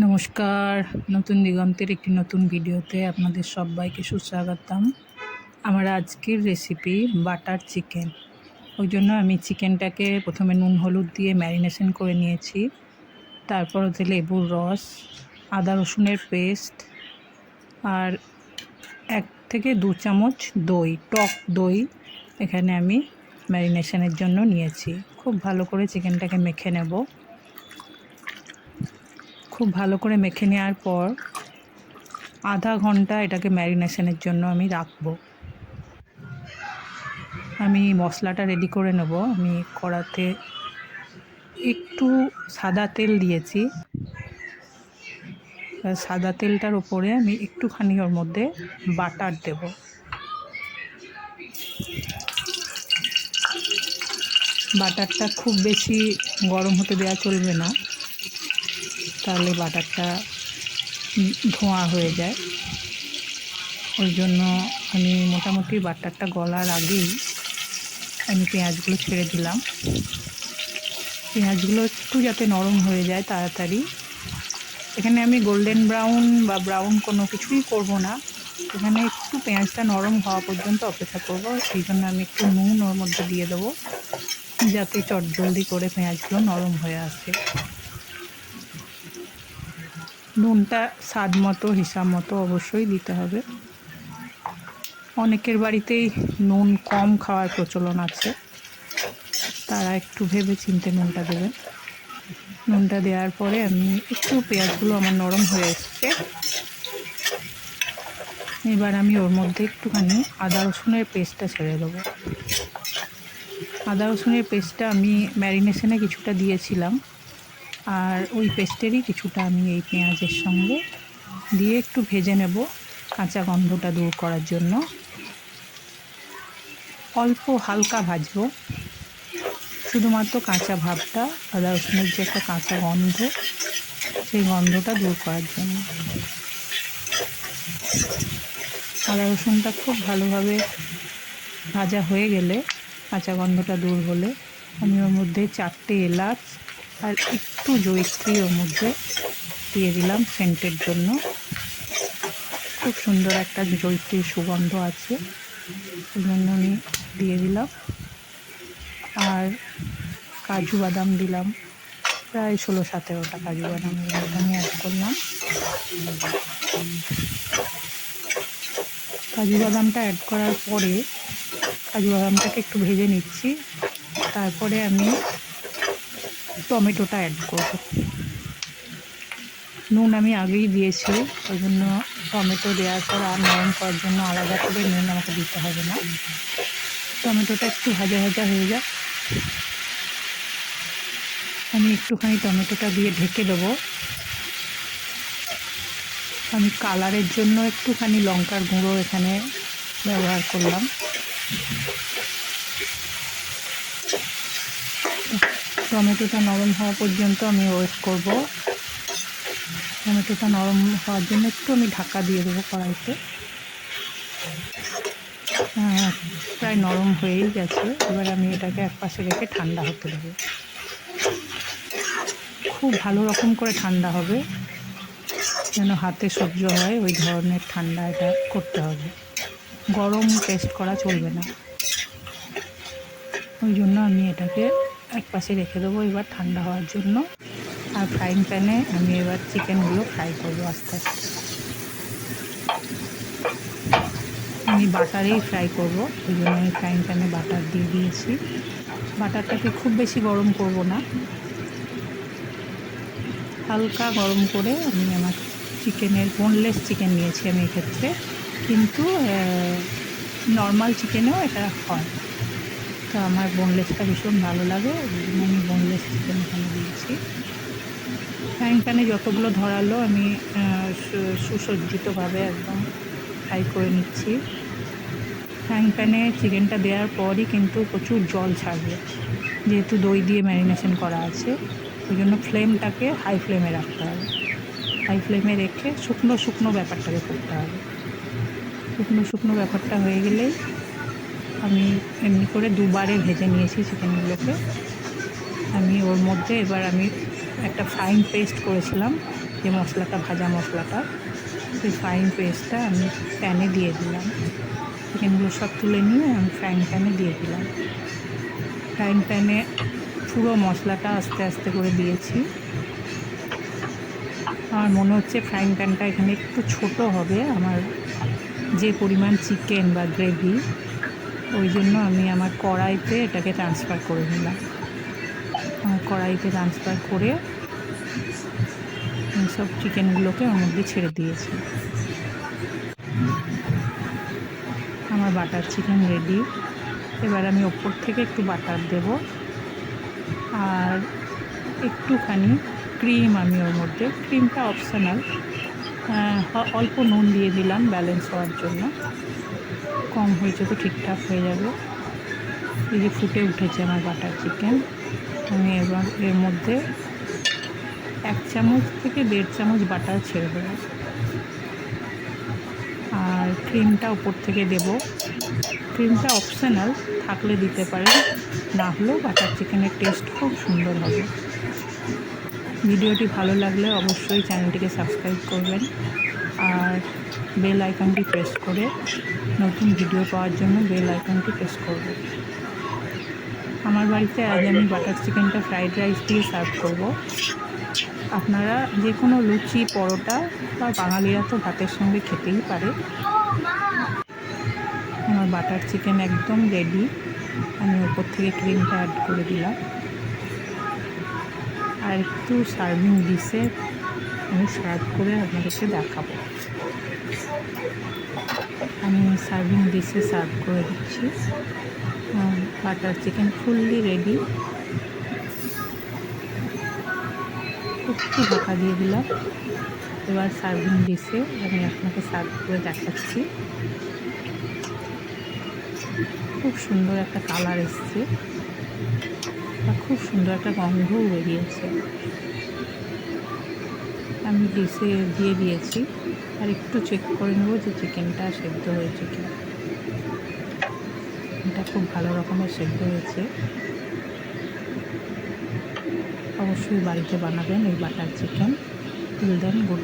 নমস্কার, নতুন দিগন্তের একটি নতুন ভিডিওতে আপনাদের সবাইকে সুস্বাগতম। আমার আজকের রেসিপি বাটার চিকেন। ওই জন্য আমি চিকেনটাকে প্রথমে নুন হলুদ দিয়ে ম্যারিনেশন করে নিয়েছি। তারপর হচ্ছে লেবুর রস, আদা রসুনের পেস্ট আর 1 থেকে 2 চামচ দই, টক দই এখানে আমি ম্যারিনেশনের জন্য নিয়েছি। খুব ভালো করে চিকেনটাকে মেখে নেব। খুব ভালো করে মেখে নেওয়ার পর আধা ঘন্টা এটাকে ম্যারিনেশনের জন্য আমি রাখবো। আমি মশলাটা রেডি করে নেব। আমি কড়াতে একটু সাদা তেল দিয়েছি। সাদা তেলটার উপরে আমি একটুখানি ওর মধ্যে বাটার দেব। বাটারটা খুব বেশি গরম হতে দেওয়া চলবে না, তাহলে বাটারটা ধোঁয়া হয়ে যায়। ওই জন্য আমি মোটামুটি বাটারটা গলার আগেই আমি পেঁয়াজগুলো ছেড়ে দিলাম। পেঁয়াজগুলো একটু যাতে নরম হয়ে যায় তাড়াতাড়ি। এখানে আমি গোল্ডেন ব্রাউন বা ব্রাউন কোনো কিছুই করব না, এখানে একটু পেঁয়াজটা নরম হওয়া পর্যন্ত অপেক্ষা করব। সেই জন্য আমি একটু নুন ওর মধ্যে দিয়ে দেবো, যাতে চটজলদি করে পেঁয়াজগুলো নরম হয়ে আসে। নুনটা স্বাদ মতো, হিসাব মতো অবশ্যই দিতে হবে। অনেকের বাড়িতেই নুন কম খাওয়ার প্রচলন আছে, তারা একটু ভেবে চিন্তে নুনটা দেবেন। নুনটা দেওয়ার পরে আমি একটু পেঁয়াজগুলো আমার নরম হয়ে এসছে। এবার আমি ওর মধ্যে একটুখানি আদা রসুনের পেস্টটা ছেড়ে দেবো। আদা রসুনের পেস্টটা আমি ম্যারিনেশনে কিছুটা দিয়েছিলাম, আর ওই পেস্টেরই কিছুটা আমি এই পেঁয়াজের সঙ্গে দিয়ে একটু ভেজে নেব, কাঁচা গন্ধটা দূর করার জন্য। অল্প হালকা ভাজবো, শুধুমাত্র কাঁচা ভাবটা, আদা রসুনের যে একটা কাঁচা গন্ধ, সেই গন্ধটা দূর করার জন্য। আদা রসুনটা খুব ভালোভাবে ভাজা হয়ে গেলে, কাঁচা গন্ধটা দূর হলে, আমি ওর মধ্যে 4টে এলাচ আর একটু জয়িত্রী ওর মধ্যে দিয়ে দিলাম সেন্টের জন্য। খুব সুন্দর একটা জয়িত্রীর সুগন্ধ আছে, ওই জন্য আমি দিয়ে দিলাম। আর কাজু বাদাম দিলাম, প্রায় 16-17টা কাজু বাদাম আমি অ্যাড করলাম। কাজু বাদামটা অ্যাড করার পরে কাজু বাদামটাকে একটু ভেজে নিচ্ছি। তারপরে আমি টমেটোটা অ্যাড করব। নুন আমি আগেই দিয়েছি, ওই জন্য টমেটো দেওয়ার পর আর নরম করার জন্য আলাদা করে নুন আমাকে দিতে হবে না। টমেটোটা একটু ভাজা ভাজা হয়ে যাক, আমি একটুখানি টমেটোটা দিয়ে ঢেকে দেবো। আমি কালারের জন্য একটুখানি লঙ্কার গুঁড়ো এখানে ব্যবহার করলাম। টমেটোটা নরম হওয়া পর্যন্ত আমি ওয়েট করব। টমেটোটা নরম হওয়ার জন্য একটু আমি ঢাকা দিয়ে দেবো কড়াইতে। প্রায় নরম হয়েই গেছে। এবার আমি এটাকে একপাশে রেখে ঠান্ডা হতে দেবো। খুব ভালো রকম করে ঠান্ডা হবে, যেন হাতে সহ্য হয় ওই ধরনের ঠান্ডা এটা করতে হবে। গরম টেস্ট করা চলবে না, ওই জন্য আমি এটাকে একপাশে রেখে দেবো এবার ঠান্ডা হওয়ার জন্য। আর ফ্রাইং প্যানে আমি এবার চিকেনগুলো ফ্রাই করবো আস্তে আস্তে। আমি বাটারেই ফ্রাই করব, ওই জন্য আমি ফ্রাইং প্যানে বাটার দিয়ে দিয়েছি। বাটারটাকে খুব বেশি গরম করব না, হালকা গরম করে আমি আমার চিকেনের, বোনলেস চিকেন নিয়েছি আমি এক্ষেত্রে, কিন্তু নর্মাল চিকেনেও এটা হয়। তো আমার বোনলেসটা ভীষণ ভালো লাগে, ওই জন্য আমি বোনলেস চিকেন এখানে দিয়েছি। ফ্রাইং প্যানে যতগুলো ধরালো আমি সুসজ্জিতভাবে একদম ফ্রাই করে নিচ্ছি। ফ্রাইং প্যানে চিকেনটা দেওয়ার পরই কিন্তু প্রচুর জল ছাড়বে, যেহেতু দই দিয়ে ম্যারিনেশন করা আছে। ওই জন্য ফ্লেমটাকে হাই ফ্লেমে রাখতে হবে। হাই ফ্লেমে রেখে শুকনো শুকনো ব্যাপারটাকে করতে হবে। শুকনো শুকনো ব্যাপারটা হয়ে গেলেই আমি এমনি করে দুবারে ভেজে নিয়েছি চিকেনগুলোকে। আমি ওর মধ্যে এবার আমি একটা ফাইন পেস্ট করেছিলাম যে মশলাটা, ভাজা মশলাটা, সেই ফ্রাইং পেস্টটা আমি প্যানে দিয়ে দিলাম। চিকেনগুলো সব তুলে নিয়ে আমি ফ্রাইং প্যানে দিয়ে দিলাম। ফ্রাইং প্যানে পুরো মশলাটা আস্তে আস্তে করে দিয়েছি। আমার মনে হচ্ছে ফ্রাইং প্যানটা এখানে একটু ছোট হবে আমার যে পরিমাণ চিকেন বা গ্রেভি, ওই জন্য আমি আমার কড়াইতে এটাকে ট্রান্সফার করে নিলাম। আমার কড়াইতে ট্রান্সফার করে সব চিকেনগুলোকে ওর মধ্যে ছেড়ে দিয়েছি। আমার বাটার চিকেন রেডি। এবার আমি ওপর থেকে একটু বাটার দেব আর একটুখানি ক্রিম, আমি ওর মধ্যে, ক্রিমটা অপশনাল, অল্প নুন দিয়ে দিলাম ব্যালেন্স হওয়ার জন্য। কম হয়েছে তো ঠিকঠাক হয়ে যাবে। এই যে ফুটে উঠেছে আমার বাটার চিকেন, আমি এবার এর মধ্যে 1 চামচ থেকে 1.5 চামচ বাটার ছেড়ে দেবো আর ক্রিমটা উপর থেকে দেব। ক্রিমটা অপশনাল, থাকলে দিতে পারেন, না হলেও বাটার চিকেনের টেস্ট খুব সুন্দর হবে। ভিডিওটি ভালো লাগলে অবশ্যই চ্যানেলটিকে সাবস্ক্রাইব করবেন আর বেল আইকনটি প্রেস করে নতুন ভিডিও পাওয়ার জন্য বেল আইকনটি প্রেস করবেন। আমার বাড়িতে আজ আমি বাটার চিকেনটা ফ্রাইড রাইস দিয়ে সার্ভ করব। আপনারা যে কোনো লুচি, পরোটা বা বাঙালিরা তো ভাতের সঙ্গে খেতেই পারে। আমার বাটার চিকেন একদম রেডি। আমি ওপর থেকে ক্রিমটা অ্যাড করে দিলাম আর একটু সার্ভিং ডিশে আমি সার্ভ করে আপনাদেরকে দেখাবো। আমি সার্ভিং ডিশে সার্ভ করে দিচ্ছি। Butter chicken fully ready. একটু ঢাকা দিয়ে দিলাম। এবার সার্ভিং ডিশে আমি আপনাকে সার্ভ করে দেখাচ্ছি। খুব সুন্দর একটা কালার এসছে আর খুব সুন্দর একটা গন্ধও বেরিয়েছে। আমি ডিশে দিয়ে দিয়েছি আর একটু চেক করে নেব যে চিকেনটা সেদ্ধ হয়েছে কিনা। এটা খুব ভালো রকমের সেদ্ধ হয়েছে। অবশ্যই বাড়িতে বানাবেন এই butter chicken. Till then, good.